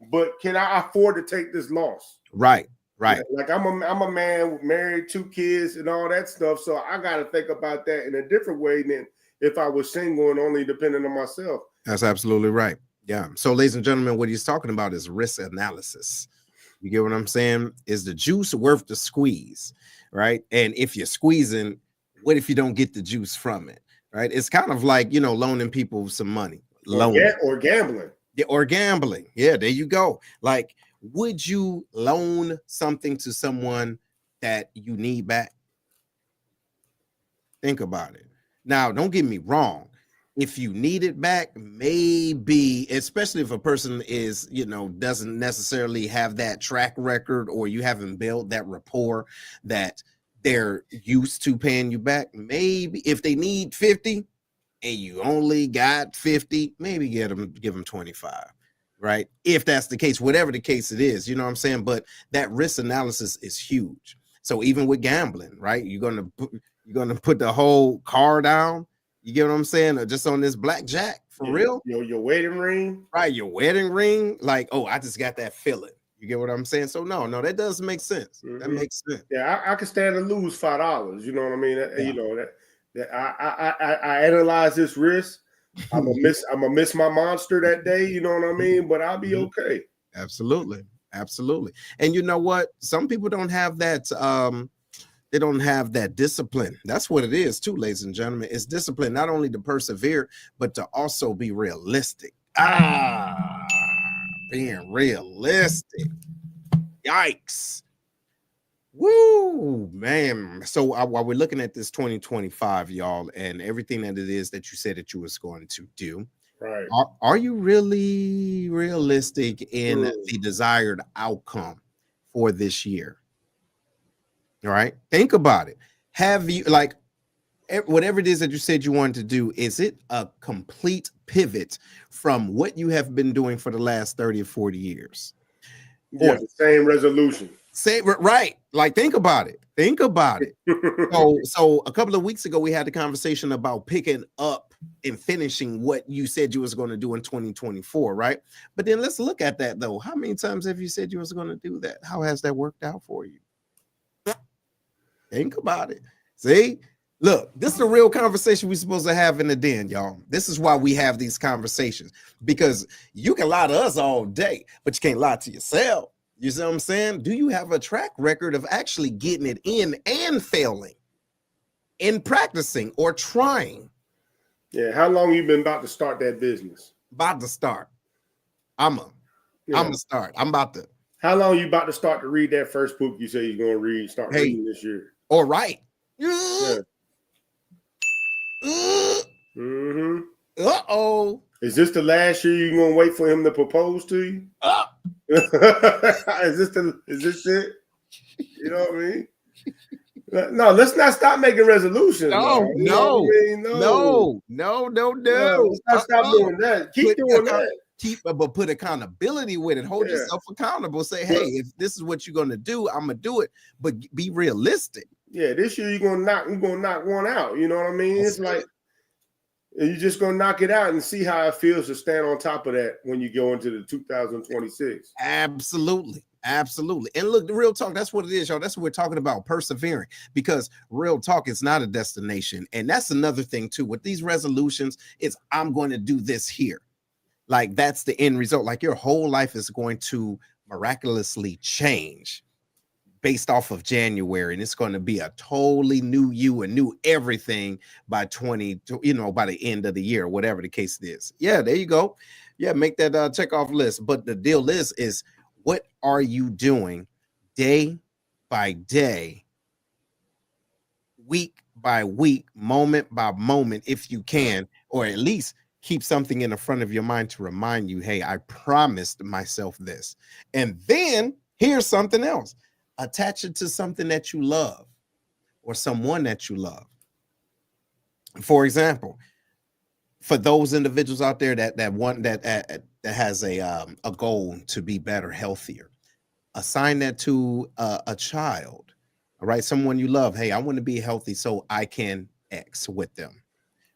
But can I afford to take this loss? Right. Like I'm a man with married, 2 kids, and all that stuff. So I got to think about that in a different way than if I was single and only dependent on myself. That's absolutely right. Yeah. So, ladies and gentlemen, what he's talking about is risk analysis. You get what I'm saying? Is the juice worth the squeeze? Right. And if you're squeezing, what if you don't get the juice from it? Right. It's kind of like, loaning people some money. Or gambling. Yeah, or gambling. Yeah, there you go. Like, would you loan something to someone that you need back? Think about it. Now, don't get me wrong. If you need it back, maybe, especially if a person is, doesn't necessarily have that track record, or you haven't built that rapport that they're used to paying you back. Maybe if they need 50 and you only got 50, maybe give them 25. Right? If that's the case, whatever the case it is, you know what I'm saying? But that risk analysis is huge. So even with gambling, right? You're gonna put the whole car down. You get what I'm saying? Or just on this blackjack for real? Your wedding ring. Right, your wedding ring. Like, I just got that feeling. You get what I'm saying? So no, that does make sense. That makes sense. Yeah, I could stand to lose $5. You know what I mean? That I analyze this risk. I'm gonna miss my monster that day. You know what I mean? But I'll be okay. Absolutely. Absolutely. And you know what? Some people don't have that they don't have that discipline. That's what it is too, ladies and gentlemen. It's discipline not only to persevere, but to also be realistic. Being realistic. Yikes. Woo, man. So while we're looking at this 2025, y'all, and everything that it is that you said that you was going to do, Right. are you really realistic in the desired outcome for this year? All right. Think about it. Have you, like, whatever it is that you said you wanted to do, is it a complete pivot from what you have been doing for the last 30 or 40 years? Yeah, the same resolution. Say right. Like, think about it. Think about it. So a couple of weeks ago, we had a conversation about picking up and finishing what you said you was going to do in 2024, right? But then let's look at that though. How many times have you said you was going to do that? How has that worked out for you? Think about it. See, look, this is a real conversation we're supposed to have in the den, y'all. This is why we have these conversations, because you can lie to us all day, but you can't lie to yourself. You see what I'm saying? Do you have a track record of actually getting it in and failing, in practicing or trying? Yeah. How long you been about to start that business? About to start. I'm gonna start. I'm about to. How long you about to start to read that first book you say you're gonna read? Start reading this year. All right. Yeah. Uh-oh. Is this the last year you're gonna wait for him to propose to you? Is this it? You know what I mean? No, let's not stop making resolutions. No. Let's not stop doing that. Keep doing that. But put accountability with it. Hold yourself accountable. Say, hey, if this is what you're gonna do, I'm gonna do it. But be realistic. Yeah, this year you're gonna knock one out. You know what I mean? It's like you're just gonna knock it out and see how it feels to stand on top of that when you go into the 2026. Absolutely. And look, the real talk, that's what it is, y'all. That's what we're talking about, persevering, because real talk is not a destination. And that's another thing too with these resolutions. It's I'm going to do this here. Like, that's the end result. Like, your whole life is going to miraculously change based off of January, and it's going to be a totally new you and new everything by by the end of the year, whatever the case is. Yeah, there you go. Yeah, make that check off list. But the deal is what are you doing day by day, week by week, moment by moment, if you can, or at least keep something in the front of your mind to remind you, hey, I promised myself this. And then here's something else. Attach it to something that you love or someone that you love. For example, for those individuals out there that has a goal to be better, healthier, assign that to a child. All right, someone you love. Hey, I want to be healthy so I can X with them,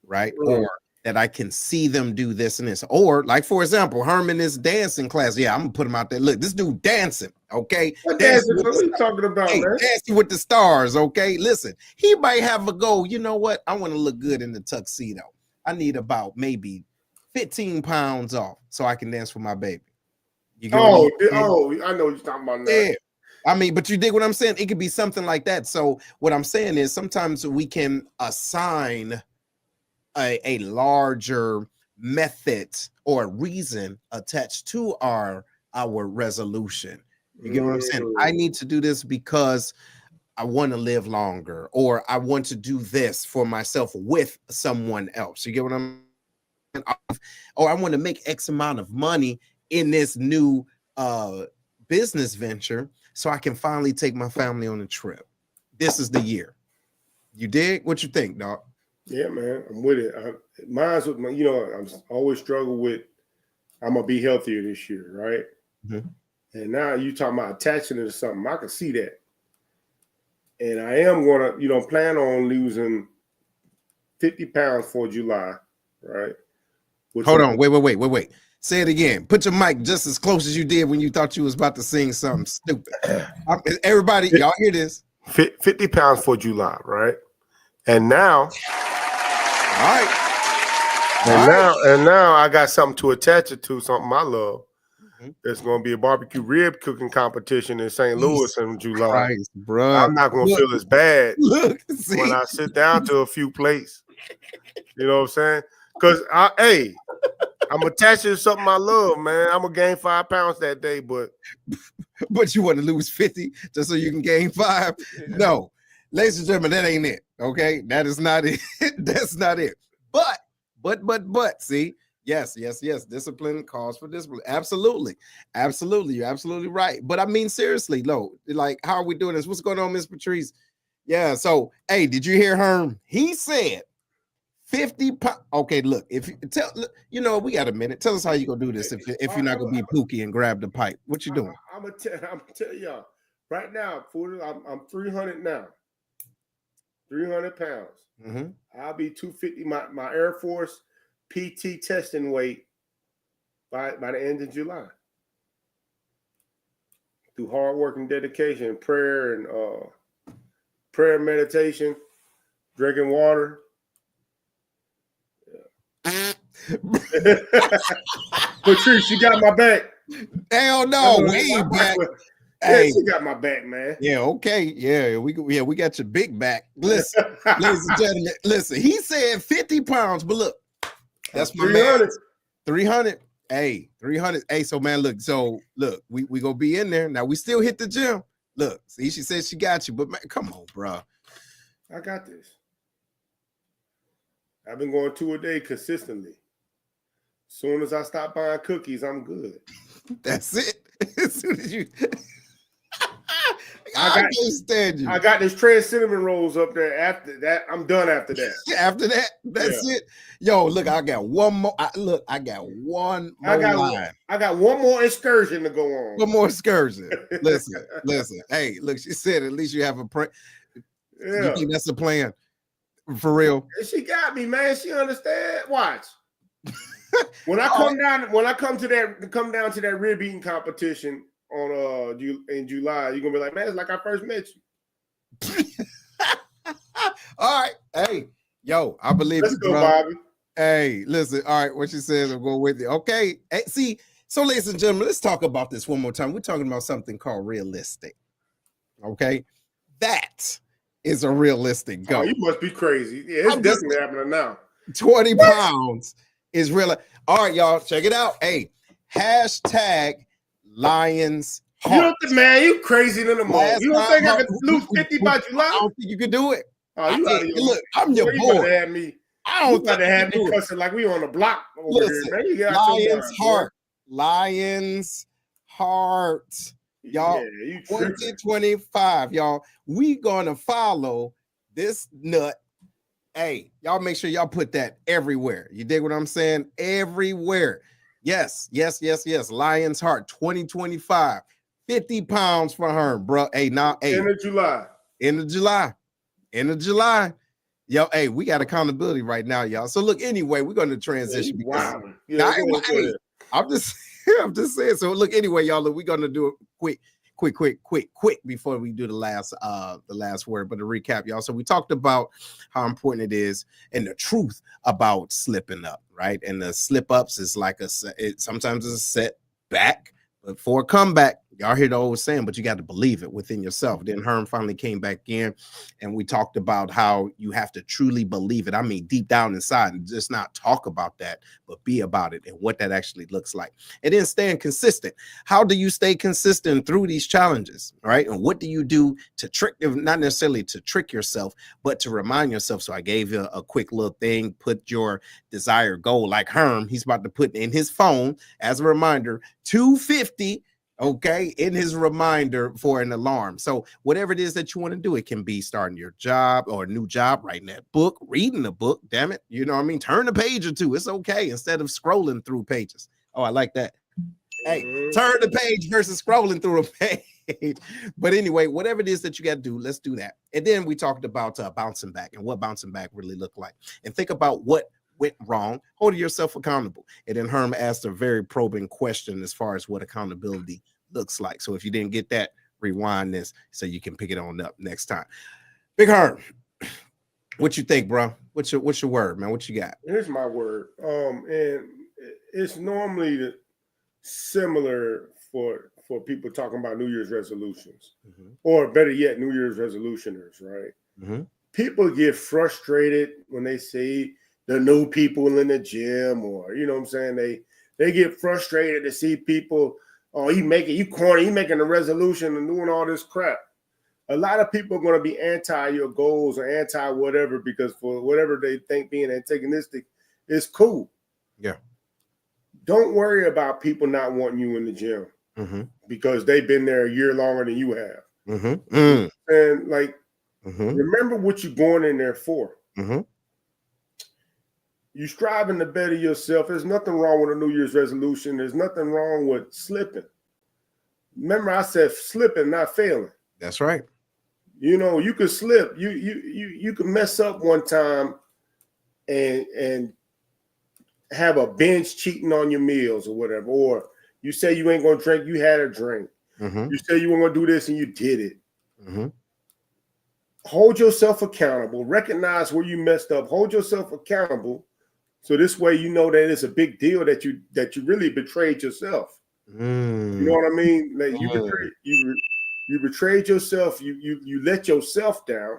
right? Or that I can see them do this and this. Or, like, for example, Herman is dancing class. Yeah, I'm gonna put him out there. Look, this dude dancing. Okay, what are you talking about, man? Dancing with the stars. Okay, listen, he might have a goal. You know what? I want to look good in the tuxedo. I need about maybe 15 pounds off so I can dance with my baby. I know what you're talking about now. Yeah. I mean, but you dig what I'm saying? It could be something like that. So what I'm saying is sometimes we can assign a larger method or reason attached to our resolution. You get what I'm saying? I need to do this because I want to live longer, or I want to do this for myself with someone else. You get what I'm saying? Or I want to make X amount of money in this new business venture so I can finally take my family on a trip. This is the year. You dig? What you think, dog? Yeah, man, I'm with it. Mine's with my, I'm always struggle with, I'm gonna be healthier this year, right? Mm-hmm. And now you talking about attaching it to something. I can see that. And I am gonna, plan on losing 50 pounds for July, right? Hold on, wait. Say it again. Put your mic just as close as you did when you thought you was about to sing something stupid. Everybody, y'all hear this? 50 pounds for July, right? And now, all right. And now I got something to attach it to, something I love. There's going to be a barbecue rib cooking competition in St. Louis in July. Christ, bro. I'm not going to feel as bad See? when I sit down to a few plates. You know what I'm saying? Because, I'm attached to something I love, man. I'm going to gain 5 pounds that day, but you want to lose 50 just so you can gain 5? Yeah. No. Ladies and gentlemen, that ain't it. Okay, that is not it. That's not it. But see, yes. Discipline calls for discipline. Absolutely. You're absolutely right. But I mean, seriously, no, like, how are we doing this? What's going on, Miss Patrice? Yeah. So, hey, did you hear Herm? He said 50 pounds. Okay, look, if you tell, we got a minute. Tell us how you gonna do this if you're not gonna be pooky and grab the pipe. What you doing? I'm gonna tell y'all right now. I'm 300 now. 300 pounds. Mm-hmm. I'll be 250. My Air Force PT testing weight by the end of July. Through hard work and dedication, prayer and meditation, drinking water. Yeah. Patrice, you got my back. Hell no, way back. Hey, she got my back, man. Yeah, okay. Yeah, we got your big back. Listen, ladies and gentlemen, listen. He said 50 pounds, but look, that's my 300. 300. Hey, 300. Hey, so man, look, we gonna be in there. Now we still hit the gym. Look, see, she said she got you, but man, come on, bro. I got this. I've been going 2 a day consistently. As soon as I stop buying cookies, I'm good. That's it. As soon as you I understand you. I got this tray of cinnamon rolls up there. After that, I'm done after that. After that, that's it. Yo, look, I got one more. I got one more line. I got one more excursion to go on. One more excursion. Listen. Hey, look, she said at least you have a plan. Yeah. You think that's a plan? For real? She got me, man. She understand. Watch. When I come down to that rib eating competition on in July, you're gonna be like, man, it's like I first met you. All right. Hey, yo, I believe Let's go, Bobby. Hey, listen. All right, what she says, I'm going with you. Okay. Hey, see, so ladies and gentlemen, let's talk about this one more time. We're talking about something called realistic. Okay. That is a realistic goal. Oh, you must be crazy. Yeah, it's definitely happening now. 20 pounds is real. All right, y'all, check it out. Hey, hashtag Lions Heart. You crazy than the mall. You don't think I could lose 50 by July? I don't think you could do it. Oh, look, I'm your boy. I don't think to have me cussing like we on the block over here, man. You got Lions Heart. Lions Heart. Y'all, 2025, y'all. We gonna follow this nut. Hey, y'all make sure y'all put that everywhere. You dig what I'm saying? Everywhere. Yes. Lions Heart 2025. 50 pounds for her, bro. Hey, now, hey. End of July. Yo, hey, we got accountability right now, y'all. So look, anyway, we're going to transition. Wow. I'm just saying. So look, anyway, y'all, look, we're going to do it quick before we do the last word. But to recap, y'all. So we talked about how important it is and the truth about slipping up, right? And the slip ups is like sometimes it's a setback, but for a comeback, y'all hear the old saying, but you got to believe it within yourself. Then Herm finally came back in and we talked about how you have to truly believe it. I mean, deep down inside, and just not talk about that, but be about it and what that actually looks like. And then staying consistent. How do you stay consistent through these challenges, right? And what do you do to trick, not necessarily to trick yourself, but to remind yourself? So I gave you a quick little thing, put your desired goal, like Herm, he's about to put in his phone as a reminder, 250. Okay, in his reminder for an alarm. So whatever it is that you want to do, it can be starting your job or a new job, writing that book, reading a book, damn it. You know what I mean? Turn a page or two. It's okay instead of scrolling through pages. Oh, I like that. Hey, turn the page versus scrolling through a page. But anyway, whatever it is that you got to do, let's do that. And then we talked about bouncing back and what bouncing back really looked like. And think about what went wrong, holding yourself accountable. And then Herm asked a very probing question as far as what accountability looks like. So if you didn't get that, rewind this so you can pick it on up next time. Big Herm, what you think, bro? What's your word, man? What you got? Here's my word. And it's normally similar for people talking about New Year's resolutions, or better yet, New Year's resolutioners, right? People get frustrated when they see the new people in the gym, or you know what I'm saying, they get frustrated to see people, oh, you corny, you making a resolution and doing all this crap. A lot of people are going to be anti your goals or anti whatever, because for whatever they think being antagonistic is cool. Yeah. Don't worry about people not wanting you in the gym because they've been there a year longer than you have. And like, remember what you're going in there for. You striving to better yourself. There's nothing wrong with a New Year's resolution. There's nothing wrong with slipping. Remember, I said slipping, not failing. That's right. You know, you could slip. You could mess up one time and have a binge cheating on your meals or whatever. Or you say you ain't gonna drink, you had a drink. You say you weren't gonna do this and you did it. Hold yourself accountable. Recognize where you messed up. Hold yourself accountable. So this way you know that it's a big deal that you really betrayed yourself. You know what I mean? Like you betrayed yourself. You let yourself down.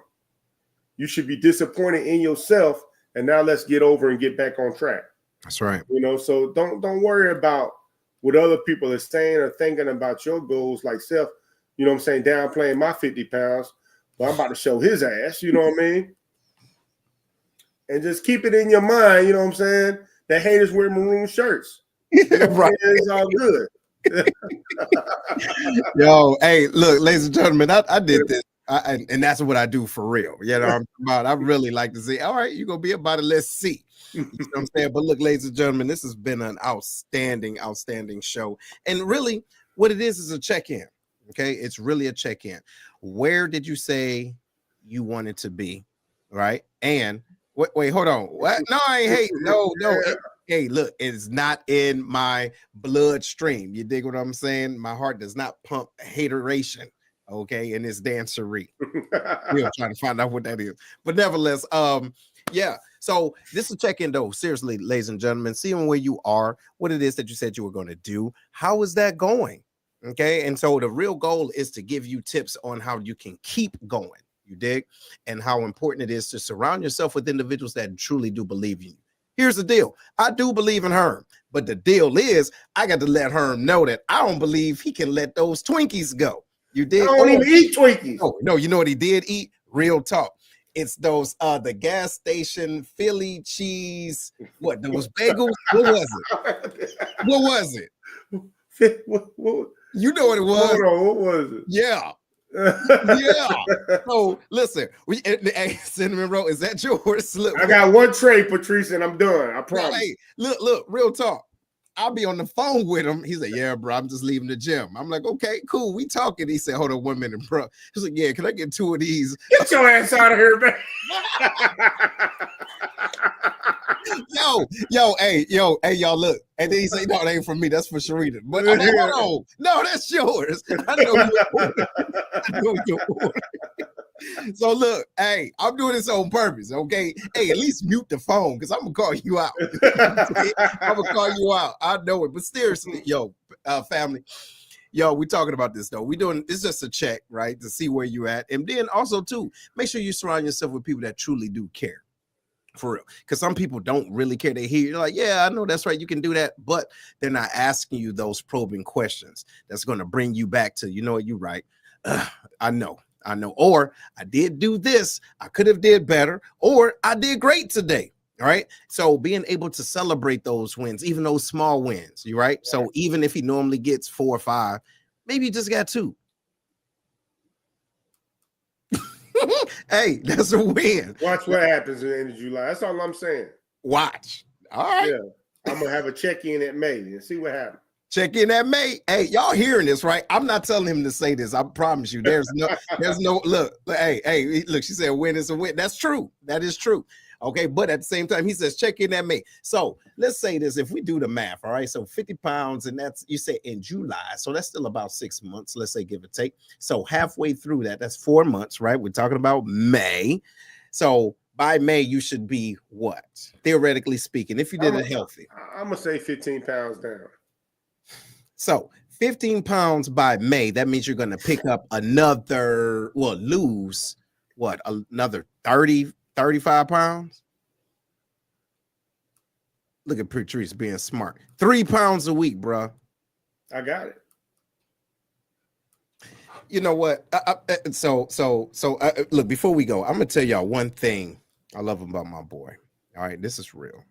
You should be disappointed in yourself. And now let's get over and get back on track. That's right. You know, so don't worry about what other people are saying or thinking about your goals. Like Seth, you know what I'm saying, downplaying my 50 pounds, but I'm about to show his ass, you know what I mean? And just keep it in your mind, you know what I'm saying? That haters wear maroon shirts. You know right. It's all good. Yo, hey, look, ladies and gentlemen, I did this. And that's what I do for real. You know what I'm about? I really like to say, all right, you're going to be about it. Let's see. You know what I'm saying? But look, ladies and gentlemen, this has been an outstanding show. And really, what it is a check-in. Okay, it's really a check-in. Where did you say you wanted to be? Right? And wait, hold on. What? No, I ain't hating. No. Hey, look, it's not in my bloodstream. You dig what I'm saying? My heart does not pump hateration. Okay, in this dancery. We're trying to find out what that is. But nevertheless, yeah. So this is a check-in though. Seriously, ladies and gentlemen, seeing where you are, what it is that you said you were going to do. How is that going? Okay. And so the real goal is to give you tips on how you can keep going. You dig? And how important it is to surround yourself with individuals that truly do believe in you. Here's the deal. I do believe in Herm, but the deal is I got to let Herm know that I don't believe he can let those Twinkies go. You did. I don't even eat Twinkies. No, you know what he did eat? Real talk. It's those the gas station Philly cheese. What, those bagels? What was it? What was it? What? You know what it was. Hold on, what was it? Yeah. Yeah. So listen, hey, Cinnamon Roll, is that yours? Look, I got one tray, Patrice, and I'm done. I promise. Hey, look, real talk. I'll be on the phone with him. He said, yeah, bro, I'm just leaving the gym. I'm like, okay, cool. We talking. He said, hold on 1 minute, bro. He's like, yeah, can I get 2 of these? Get your ass out of here, man. hey, y'all, look. And then he said, no, it ain't from me. That's for Sharita. But I'm like, hold on. No, that's yours. I know you ordered. So look, hey, I'm doing this on purpose, okay? Hey, at least mute the phone because I'm gonna call you out. I'm gonna call you out. I know it, but seriously, family, we're talking about this though. We're doing it's just a check, right, to see where you're at, and then also too, make sure you surround yourself with people that truly do care. For real, because some people don't really care. They hear you're like, yeah, I know that's right, you can do that, but they're not asking you those probing questions that's going to bring you back to, you know what, you're right. I know, or I did do this, I could have did better, or I did great today. All right. So being able to celebrate those wins, even those small wins, you right. So even if he normally gets 4 or 5, maybe you just got 2. Hey, that's a win. Watch what happens at the end of July. That's all I'm saying. Watch. All right. Yeah. I'm gonna have a check-in at May and see what happens. Check in at May. Hey, y'all hearing this, right? I'm not telling him to say this. I promise you. There's no look. Hey, look, she said win is a win. That's true. That is true. Okay, but at the same time, he says check in at May. So let's say this. If we do the math, all right, so 50 pounds, and that's, you say in July, so that's still about 6 months, let's say, give or take. So halfway through that's 4 months, right? We're talking about May. So by May, you should be what? Theoretically speaking, if you did it healthy. I'm gonna say 15 pounds down. So 15 pounds by May, that means you're going to pick up another, well, lose what, another 30, 35 pounds? Look at Patrice being smart. 3 pounds a week, bro. I got it. You know what? Look, before we go, I'm going to tell y'all one thing I love about my boy. All right, this is real.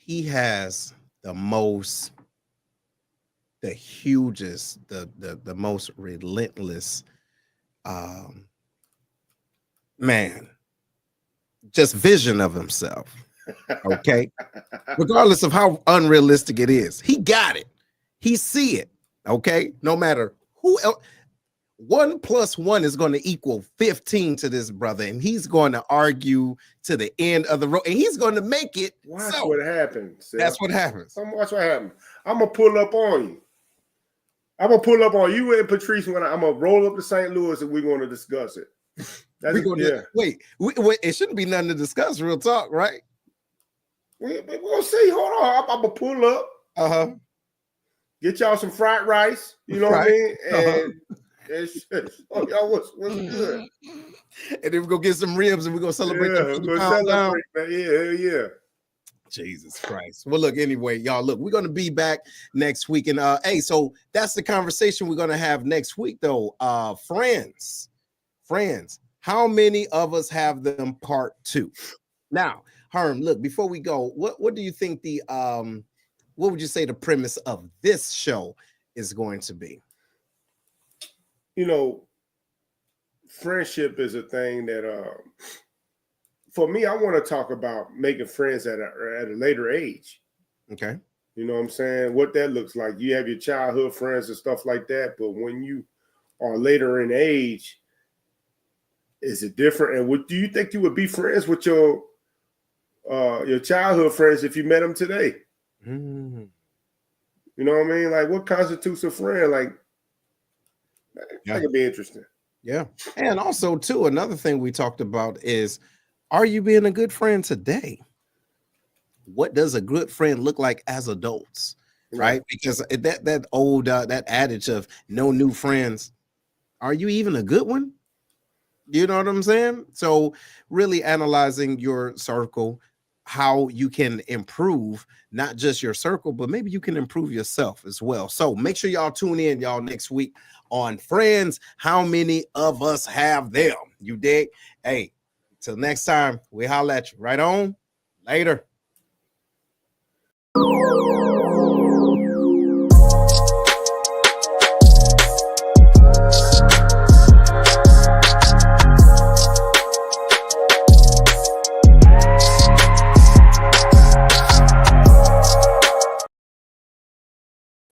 He has the hugest, the most relentless, man, just vision of himself. Okay, regardless of how unrealistic it is, he got it. He see it. Okay, no matter who else. 1 + 1 is going to equal 15 to this brother, and he's going to argue to the end of the road, and he's going to make it. Watch what happens. Seth. That's what happens. Watch what happens. I'm gonna pull up on you. I'm gonna pull up on you and Patrice when I'm gonna roll up to St. Louis, and we're going to discuss it. Wait, it shouldn't be nothing to discuss. Real talk, right? We're gonna see. Hold on. I'm gonna pull up. Get y'all some fried rice. You know what I mean? And oh, y'all, what's good? And then we're gonna get some ribs and we're gonna celebrate. Yeah. Jesus Christ. Well, look, anyway, y'all, look, we're gonna be back next week. And hey, so that's the conversation we're gonna have next week, though. Friends, how many of us have them part 2? Now, Herm, look, before we go, what do you think what would you say the premise of this show is going to be? You know, friendship is a thing that for me, I want to talk about making friends at a later age. Okay. You know what I'm saying? What that looks like. You have your childhood friends and stuff like that, but when you are later in age, is it different? And what do you think you would be friends with your childhood friends if you met them today? Mm. You know what I mean? Like, what constitutes a friend? Like, that could be interesting. Yeah. And also, too, another thing we talked about is, are you being a good friend today? What does a good friend look like as adults? Right? Because that old that adage of no new friends, are you even a good one? You know what I'm saying? So really analyzing your circle, how you can improve not just your circle, but maybe you can improve yourself as well. So make sure y'all tune in, y'all, next week on Friends. How many of us have them? You dig? Hey, till next time, we holla at you. Right on. Later.